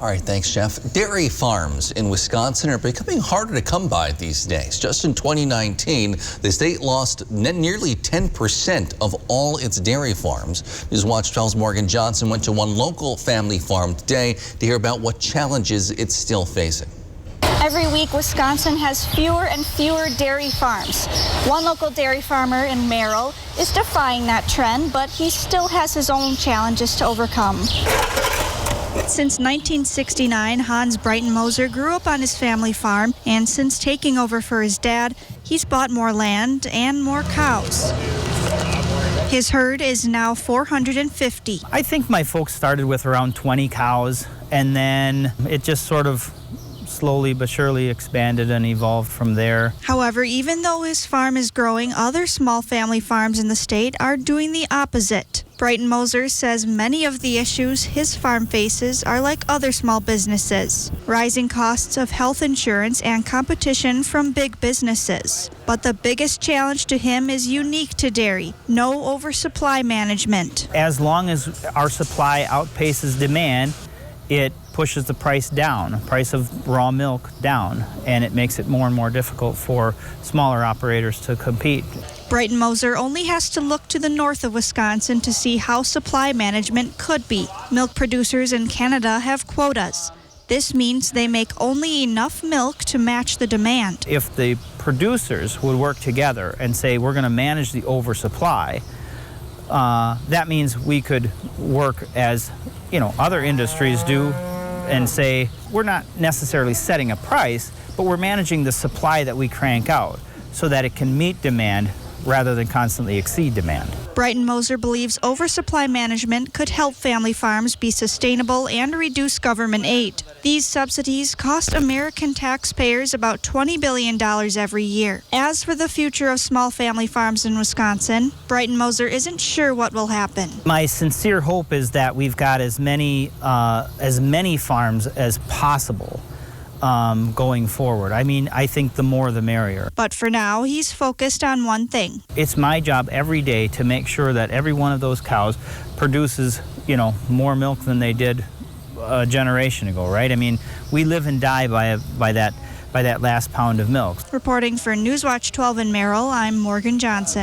All right, thanks, Jeff. Dairy farms in Wisconsin are becoming harder to come by these days. Just in 2019, the state lost nearly 10% of all its dairy farms. News Watch 12's Morgan Johnson went to one local family farm today to hear about what challenges it's still facing. Every week, Wisconsin has fewer and fewer dairy farms. One local dairy farmer in Merrill is defying that trend, but he still has his own challenges to overcome. Since 1969, Hans Breitenmoser grew up on his family farm, and since taking over for his dad, he's bought more land and more cows. His herd is now 450. I think my folks started with around 20 cows, and then it just sort of slowly but surely expanded and evolved from there. However, even though his farm is growing, other small family farms in the state are doing the opposite. Breitenmoser says many of the issues his farm faces are like other small businesses. Rising costs of health insurance and competition from big businesses. But the biggest challenge to him is unique to dairy: no oversupply management. As long as our supply outpaces demand, it pushes the price down, price of raw milk down, and it makes it more and more difficult for smaller operators to compete. Breitenmoser only has to look to the north of Wisconsin to see how supply management could be. Milk producers in Canada have quotas. This means they make only enough milk to match the demand. If the producers would work together and say, we're going to manage the oversupply, that means we could work as other industries do and say, we're not necessarily setting a price, but we're managing the supply that we crank out so that it can meet demand rather than constantly exceed demand. Breitenmoser believes oversupply management could help family farms be sustainable and reduce government aid. These subsidies cost American taxpayers about $20 billion every year. As for the future of small family farms in Wisconsin, Breitenmoser isn't sure what will happen. My sincere hope is that we've got as many farms as possible going forward. I mean, I think the more the merrier. But for now, he's focused on one thing. It's my job every day to make sure that every one of those cows produces, more milk than they did a generation ago, right? I mean, we live and die by that last pound of milk. Reporting for Newswatch 12 in Merrill, I'm Morgan Johnson.